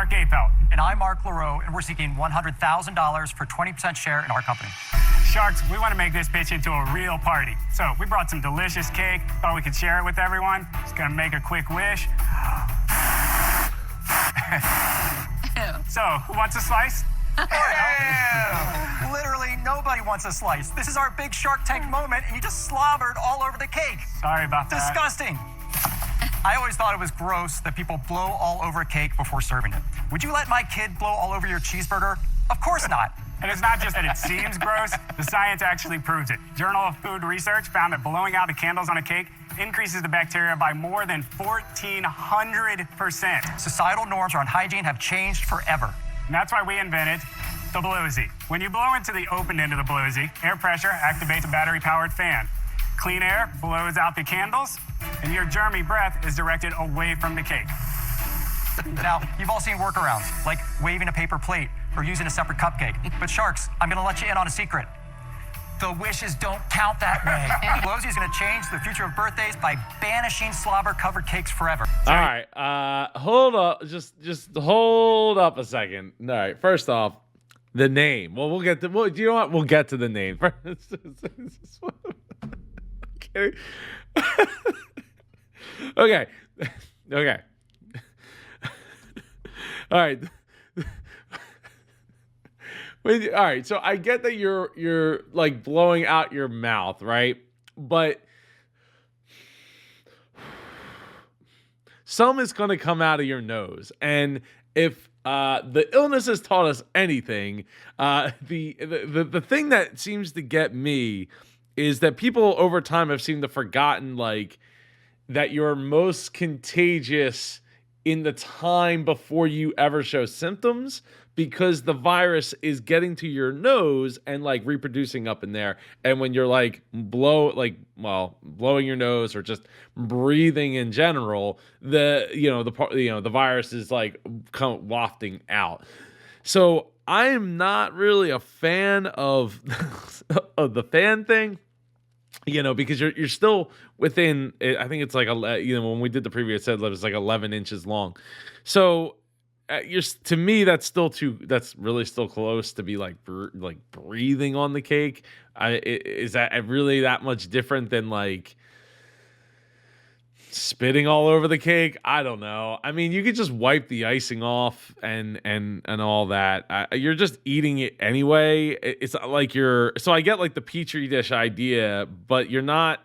Mark Apelt. And I'm Mark LaRoe, and we're seeking $100,000 for 20% share in our company. Sharks, we want to make this pitch into a real party. So we brought some delicious cake, thought we could share it with everyone. Just gonna make a quick wish. So, who wants a slice? Literally nobody wants a slice. This is our big Shark Tank moment, and you just slobbered all over the cake. Sorry about that. Disgusting. I always thought it was gross that people blow all over cake before serving it. Would you let my kid blow all over your cheeseburger? Of course not. And it's not just that it seems gross, the science actually proves it. Journal of Food Research found that blowing out the candles on a cake increases the bacteria by more than 1,400%. Societal norms around hygiene have changed forever. And that's why we invented the Blowzee. When you blow into the open end of the Blowzee, air pressure activates a battery-powered fan. Clean air blows out the candles, and your germy breath is directed away from the cake. Now, you've all seen workarounds, like waving a paper plate or using a separate cupcake. But Sharks, I'm gonna let you in on a secret. The wishes don't count that way. Blowzee is gonna change the future of birthdays by banishing slobber-covered cakes forever. All right, hold up, just hold up a second. All right, first off, the name. Well, we'll get to. Well, do you know what? We'll get to the name first. Okay. Okay. Okay. All right. All right. So I get that you're like blowing out your mouth, right? But some is going to come out of your nose, and if the illness has taught us anything, the thing that seems to get me is that people over time have seemed to forgotten like that you're most contagious in the time before you ever show symptoms, because the virus is getting to your nose and like reproducing up in there. And when you're like blowing your nose or just breathing in general, the virus is like wafting out. So I'm not really a fan of of the fan thing. Because you're still within, I think it's like, when we did the preview, it said it was like 11 inches long. So to me, that's really still close to be like breathing on the cake. Is that really that much different than like spitting all over the cake? I don't know. I mean, you could just wipe the icing off and all that. You're just eating it anyway. It's like so I get like the petri dish idea, but you're not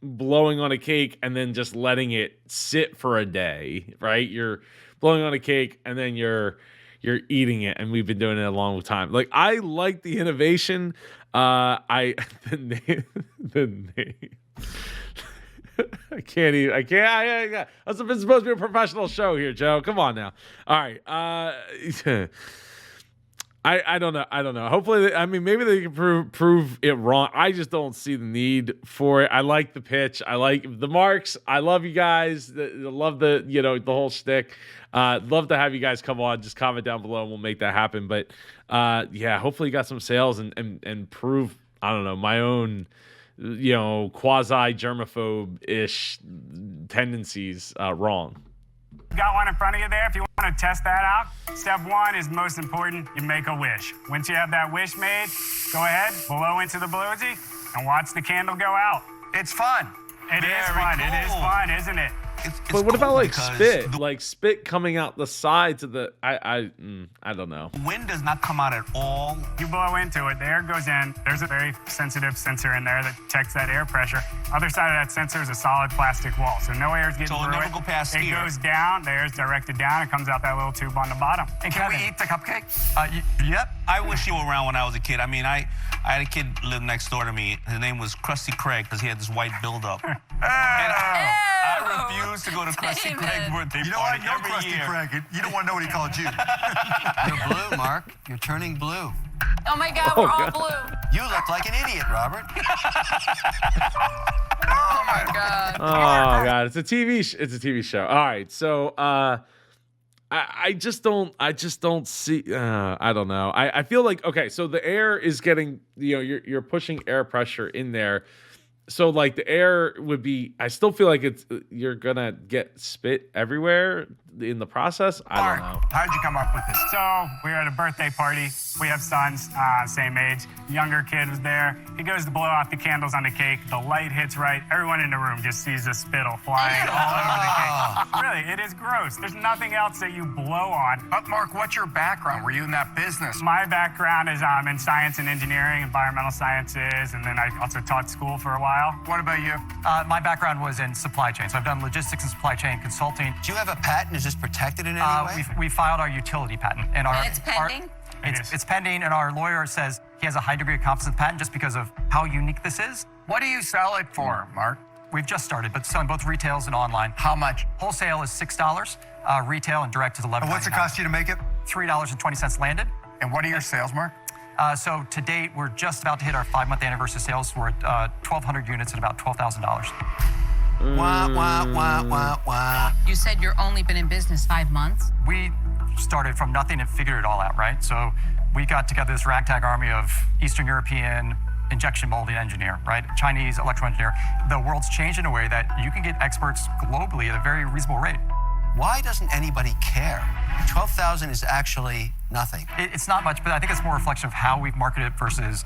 blowing on a cake and then just letting it sit for a day, right? You're blowing on a cake and then you're eating it, and we've been doing it a long time. Like, I like the innovation. The name. I can't. It's supposed to be a professional show here, Joe. Come on now. All right. I don't know. Hopefully, maybe they can prove it wrong. I just don't see the need for it. I like the pitch. I like the marks. I love you guys. I love the whole shtick. Love to have you guys come on. Just comment down below and we'll make that happen. But hopefully you got some sales and prove, I don't know, my own quasi germaphobe-ish tendencies wrong. Got one in front of you there. If you want to test that out, step one is most important. You make a wish. Once you have that wish made, go ahead, blow into the Blowzee, and watch the candle go out. It's fun. It is fun. Cool. It is fun, isn't it? But what about like spit? Like spit coming out the sides of the I don't know. Wind does not come out at all. You blow into it, the air goes in. There's a very sensitive sensor in there that detects that air pressure. Other side of that sensor is a solid plastic wall, so no air is getting through it. So it'll never go past here. It goes down, the air is directed down, it comes out that little tube on the bottom. And can we eat the cupcake? Yep. I wish you were around when I was a kid. I mean, I had a kid live next door to me. His name was Krusty Craig because he had this white buildup. And I refused to go to Krusty Craig's birthday party every year. Craig. You don't want to know what he called you. You're blue, Mark. You're turning blue. Oh my God, we're all blue. You look like an idiot, Robert. Oh my God. Oh God, it's a TV show. All right, so I just don't see. I don't know. I feel like, okay, so the air is getting, you're pushing air pressure in there. So like the air would be, I still feel like you're gonna get spit everywhere. in the process. I don't know. How'd you come up with this? So we were at a birthday party. We have sons, same age. Younger kid was there. He goes to blow out the candles on the cake. The light hits right. Everyone in the room just sees the spittle flying all over the cake. Really, it is gross. There's nothing else that you blow on. But Mark, what's your background? Were you in that business? My background is in science and engineering, environmental sciences, and then I also taught school for a while. What about you? My background was in supply chain, so I've done logistics and supply chain consulting. Do you have a patent? Is this protected in any way? We filed our utility patent. And it's pending? It's pending, and our lawyer says he has a high degree of confidence in the patent just because of how unique this is. What do you sell it for, Mark? We've just started, but selling both retails and online. How much? Wholesale is $6, retail and direct is $11.99. And what's it cost you to make it? $3.20 landed. And what are your sales, Mark? So to date, we're just about to hit our 5-month anniversary sales. We're at 1,200 units at about $12,000. Wah, wah, wah, wah, wah. You said you're only been in business 5 months. We started from nothing and figured it all out, right? So we got together this ragtag army of Eastern European injection molding engineer, right? Chinese electrical engineer. The world's changed in a way that you can get experts globally at a very reasonable rate. Why doesn't anybody care? 12,000 is actually nothing. It's not much, but I think it's more a reflection of how we've marketed it versus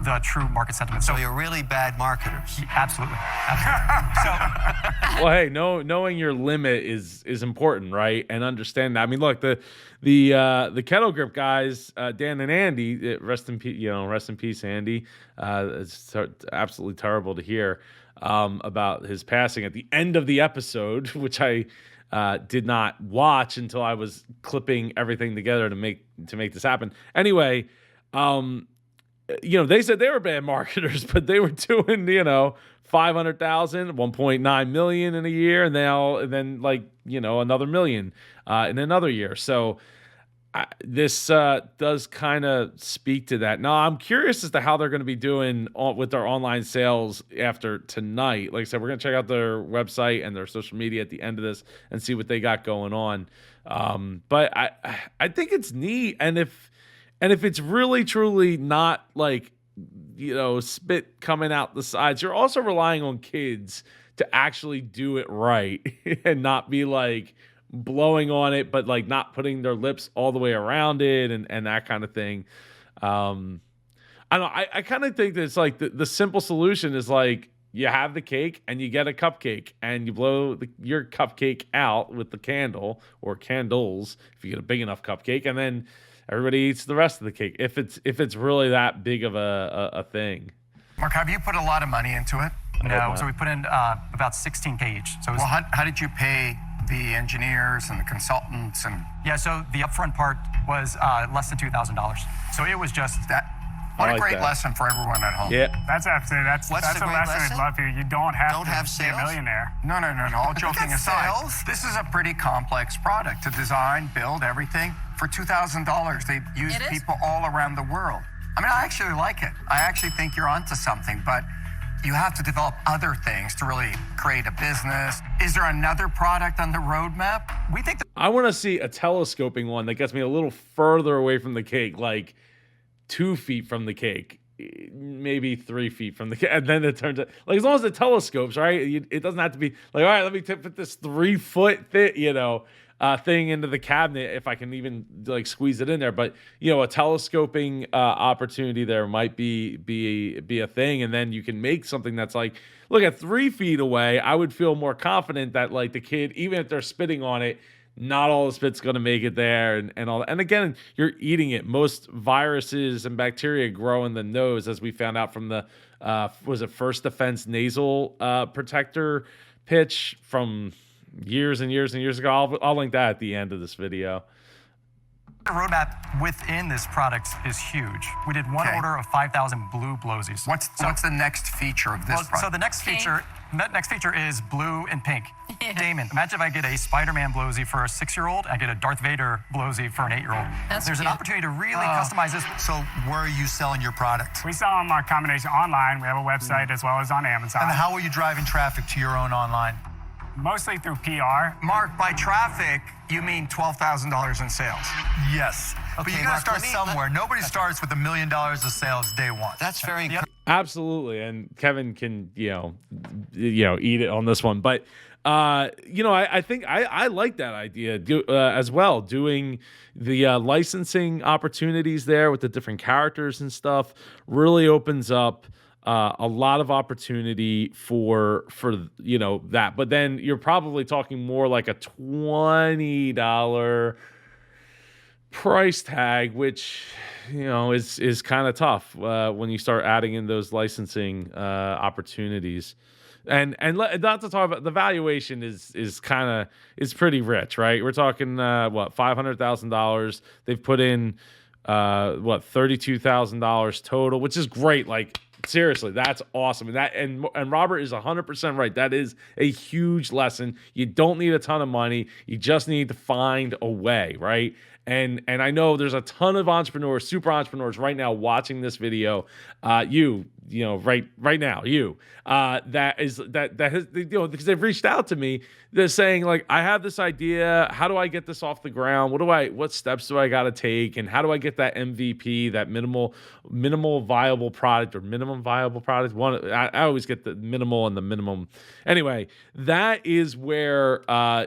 the true market sentiment. So you're really bad marketers. Absolutely. Well, hey, knowing your limit is important, right? And understand that. I mean, look, the Kettle Grip guys, Dan and Andy, rest in peace, Andy. It's absolutely terrible to hear about his passing at the end of the episode, which I did not watch until I was clipping everything together to make this happen. Anyway, they said they were bad marketers, but they were doing, $500,000, $1.9 million in a year, and then another $1 million in another year. So this does kind of speak to that. Now, I'm curious as to how they're going to be doing with their online sales after tonight. Like I said, we're going to check out their website and their social media at the end of this and see what they got going on. But I think it's neat, and if it's really truly not spit coming out the sides, you're also relying on kids to actually do it right and not be blowing on it, but not putting their lips all the way around it and that kind of thing. I don't know. I kind of think that it's the simple solution is you have the cake and you get a cupcake and you blow your cupcake out with the candle or candles if you get a big enough cupcake, and then everybody eats the rest of the cake if it's really that big of a thing. Mark, have you put a lot of money into it? No, so we put in about 16K each. So how did you pay the engineers and the consultants? So the upfront part was less than $2,000. So it was just that. What a great lesson for everyone at home. Yeah, that's absolutely that's a lesson we'd love to. You don't have to be a millionaire. No. All joking aside, this is a pretty complex product to design, build, everything for $2,000. They use people all around the world. I mean, I actually like it. I actually think you're onto something, but you have to develop other things to really create a business. Is there another product on the roadmap? We think I want to see a telescoping one that gets me a little further away from the cake, 2 feet from the cake, maybe 3 feet from the cake, and then it turns out as long as it telescopes, right? It doesn't have to be all right, let me put this 3-foot thing into the cabinet if I can even squeeze it in there. But a telescoping opportunity there might be a thing, and then you can make something that's look, at 3 feet away, I would feel more confident that the kid, even if they're spitting on it, not all the spit's going to make it there and all that. And again, you're eating it. Most viruses and bacteria grow in the nose, as we found out from the First Defense nasal protector pitch from years and years and years ago. I'll link that at the end of this video. The roadmap within this product is huge. We did one order of 5,000 blue Blowzees. What's the next feature of this product? So the next feature is blue and pink. Yeah. Damon, imagine if I get a Spider-Man Blowzee for a 6-year-old, I get a Darth Vader Blowzee for an 8-year-old. There's an opportunity to really customize this. So where are you selling your product? We sell them our combination online. We have a website as well as on Amazon. And how are you driving traffic to your own online? Mostly through PR. Mark, by traffic, you mean $12,000 in sales? Yes. But you got to start somewhere. Nobody starts with $1 million of sales day one. That's very absolutely, and Kevin can eat it on this one. But I think I like that idea as well. Doing the licensing opportunities there with the different characters and stuff really opens up a lot of opportunity for that. But then you're probably talking more like a $20 price tag, which is kind of tough when you start adding in those licensing opportunities. And not to talk about the valuation is pretty rich, right? We're talking $500,000. They've put in $32,000 total, which is great. Like, seriously, that's awesome. And Robert is 100% right. That is a huge lesson. You don't need a ton of money. You just need to find a way, right? And I know there's a ton of entrepreneurs, super entrepreneurs right now watching this video. Right now, that has because they've reached out to me. They're saying, like, I have this idea. How do I get this off the ground? What steps do I got to take? And how do I get that MVP, that minimal viable product or minimum viable product? I always get the minimal and the minimum. Anyway, that is where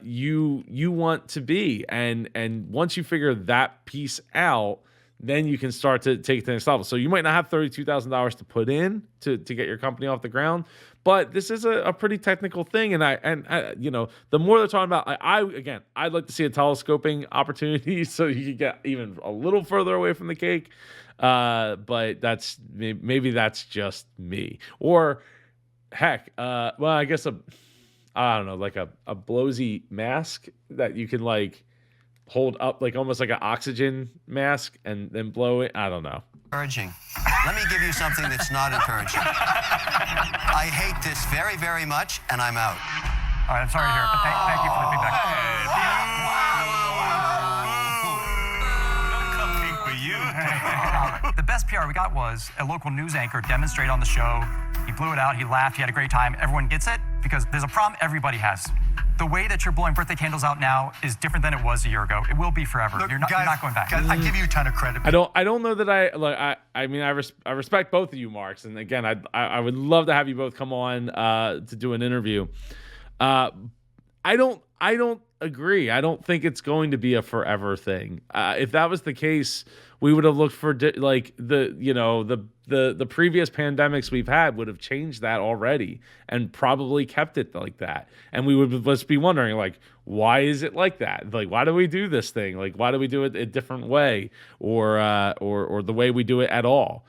you want to be. And once you figure that piece out, then you can start to take it to the next level. So you might not have $32,000 to put in to get your company off the ground, but this is a pretty technical thing. And I the more they're talking about, I'd like to see a telescoping opportunity so you can get even a little further away from the cake. But maybe that's just me. Or heck, I guess I don't know, like a Blowzee mask that you can like hold up, like almost like an oxygen mask, and then blow it. I don't know. Encouraging. Let me give you something that's not encouraging. I hate this very, very much, and I'm out. All right, I'm sorry to hear it, but thank you for the feedback. The best PR we got was a local news anchor demonstrate on the show. He blew it out. He laughed. He had a great time. Everyone gets it because there's a problem everybody has. The way that you're blowing birthday candles out now is different than it was a year ago. It will be forever. Look, you're not going back. Guys, I give you a ton of credit. I don't know that I respect both of you, Marks. And again, I would love to have you both come on to do an interview. I don't agree. I don't think it's going to be a forever thing. If that was the case, we would have looked for the previous pandemics we've had would have changed that already and probably kept it like that. And we would just be wondering, like, why is it like that? Like, why do we do this thing? Like, why do we do it a different way or the way we do it at all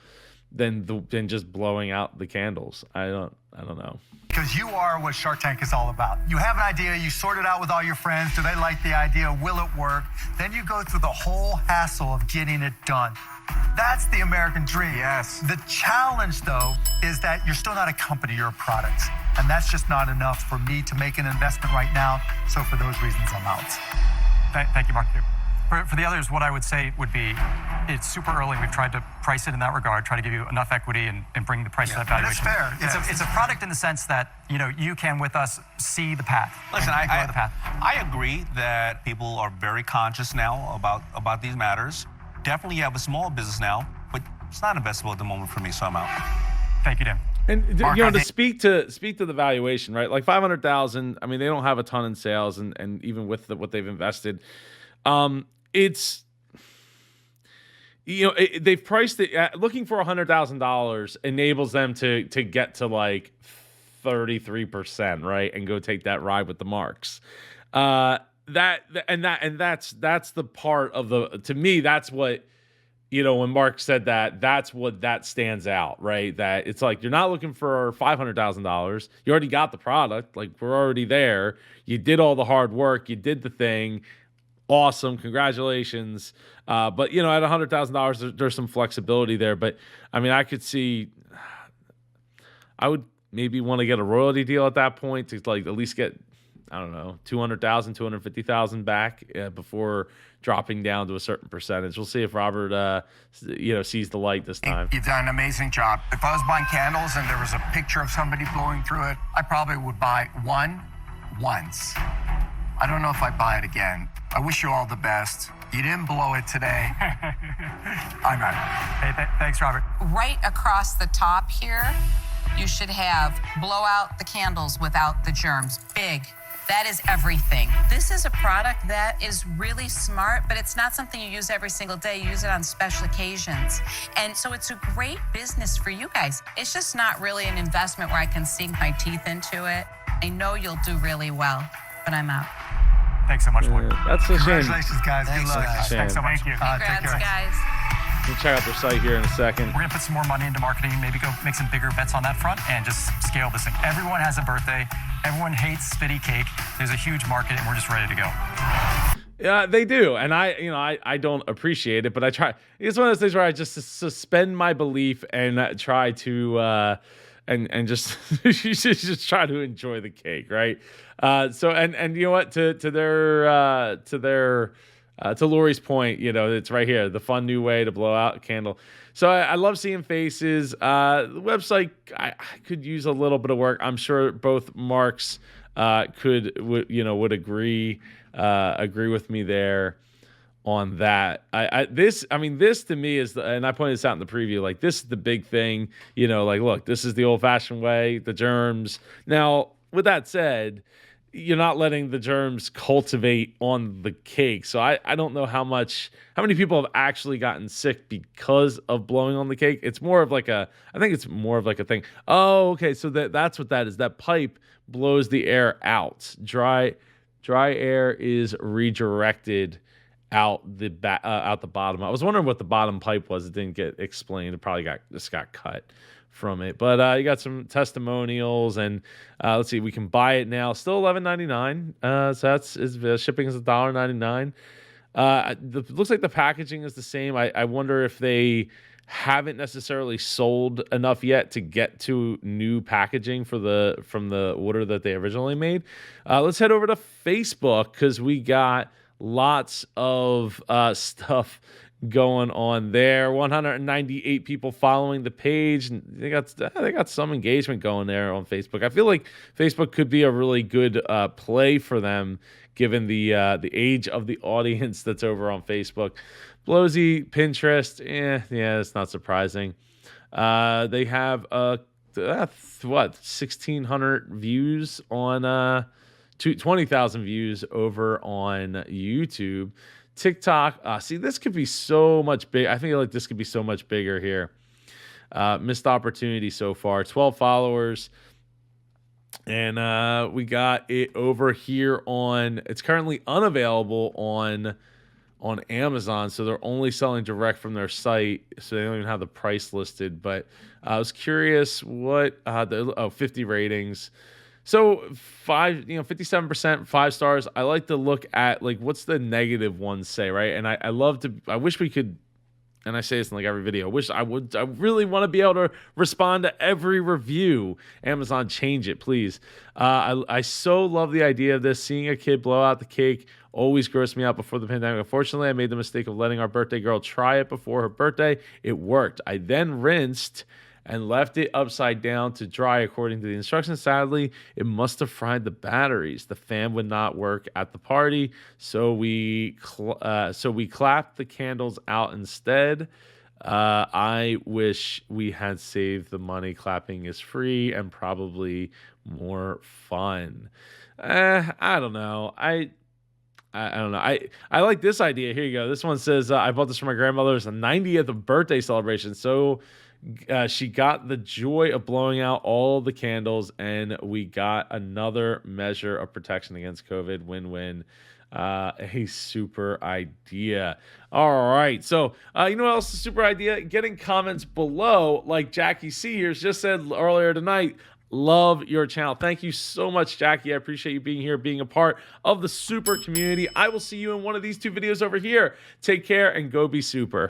than just blowing out the candles? I don't know. Because you are what Shark Tank is all about. You have an idea, you sort it out with all your friends. Do they like the idea? Will it work? Then you go through the whole hassle of getting it done. That's the American dream. Yes. The challenge, though, is that you're still not a company, you're a product. And that's just not enough for me to make an investment right now. So for those reasons, I'm out. Thank you, Mark. For the others, what I would say would be, it's super early. We've tried to price it in that regard, try to give you enough equity and bring the price to that valuation. That's fair. It's a product in the sense that you can, with us, see the path. Listen, go the path. I agree that people are very conscious now about these matters. Definitely you have a small business now, but it's not investable at the moment for me, so I'm out. Thank you, Dan. And Mark, to speak to the valuation, right? Like $500,000. I mean, they don't have a ton in sales, and even with what they've invested, it's they've priced it at, looking for $100,000 enables them to get to like 33%, right, and go take that ride with the Marks. That's the part of to me, that's what, when Mark said that's what that stands out, right? That it's like, you're not looking for $500,000. You already got the product. Like, we're already there. You did all the hard work. You did the thing. Awesome. Congratulations. But, at $100,000, there's some flexibility there. But, I mean, I could see, I would maybe want to get a royalty deal at that point to, like, at least get, I don't know, $200,000, $250,000 back before dropping down to a certain percentage. We'll see if Robert, sees the light this time. You've done an amazing job. If I was buying candles and there was a picture of somebody blowing through it, I probably would buy one once. I don't know if I'd buy it again. I wish you all the best. You didn't blow it today. I'm out. Hey, thanks, Robert. Right across the top here, you should have blow out the candles without the germs. Big. That is everything. This is a product that is really smart, but it's not something you use every single day. You use it on special occasions. And so it's a great business for you guys. It's just not really an investment where I can sink my teeth into it. I know you'll do really well, but I'm out. Thanks so much, Lloyd. That's a shame. Congratulations, guys. Good luck. Thanks so much. Thank you. Take Congrats, care. guys. We'll check out their site here in a second. We're going to put some more money into marketing, maybe go make some bigger bets on that front and just scale this thing. Everyone has a birthday. Everyone hates spitty cake. There's a huge market and we're just ready to go. Yeah, they do. And I don't appreciate it, but I try. It's one of those things where I just suspend my belief and try to and just just try to enjoy the cake, right? So you know what, to Lori's point, you know, it's right here, the fun new way to blow out a candle. So I love seeing faces. The website, I could use a little bit of work. I'm sure both Marks would agree with me there on that. This to me is and I pointed this out in the preview, like this is the big thing, you know, like, look, this is the old fashioned way, the germs. Now, with that said, you're not letting the germs cultivate on the cake. So I don't know how many people have actually gotten sick because of blowing on the cake. It's more of like I think it's more of like a thing. Oh, okay. So that's what that is. That pipe blows the air out. Dry air is redirected out the bottom. I was wondering what the bottom pipe was. It didn't get explained. It probably got cut from it. But you got some testimonials, and let's see, we can buy it now. Still $11.99. So shipping is $1.99. Looks like the packaging is the same. I wonder if they haven't necessarily sold enough yet to get to new packaging from the order that they originally made. Let's head over to Facebook because we got lots of stuff going on there. 198 people following the page, and they got some engagement going there on Facebook. I feel like Facebook could be a really good play for them, given the age of the audience that's over on Facebook. Blowzee, Pinterest, it's not surprising. They have 1,600 views on 20,000 views over on YouTube. TikTok, see, this could be so much big. I think like this could be so much bigger here. Missed opportunity so far. 12 followers. And we got it over here it's currently unavailable on Amazon, so they're only selling direct from their site, so they don't even have the price listed. But I was curious what 50 ratings. So 57%, 5 stars. I like to look at like what's the negative ones say, right? And I wish we could, and I say this in like every video, I really want to be able to respond to every review. Amazon, change it, please. I so love the idea of this. Seeing a kid blow out the cake always grossed me out before the pandemic. Unfortunately, I made the mistake of letting our birthday girl try it before her birthday. It worked. I then rinsed and left it upside down to dry according to the instructions. Sadly, it must have fried the batteries. The fan would not work at the party, so we clapped the candles out instead. I wish we had saved the money. Clapping is free and probably more fun. I don't know. I don't know. I like this idea. Here you go. This one says, I bought this for my grandmother. It's a 90th birthday celebration. So she got the joy of blowing out all the candles, and we got another measure of protection against COVID. Win-win. A super idea. All right. So, you know what else is a super idea? Getting comments below, like Jackie C here just said earlier tonight. Love your channel. Thank you so much, Jackie. I appreciate you being here, being a part of the super community. I will see you in one of these two videos over here. Take care and go be super.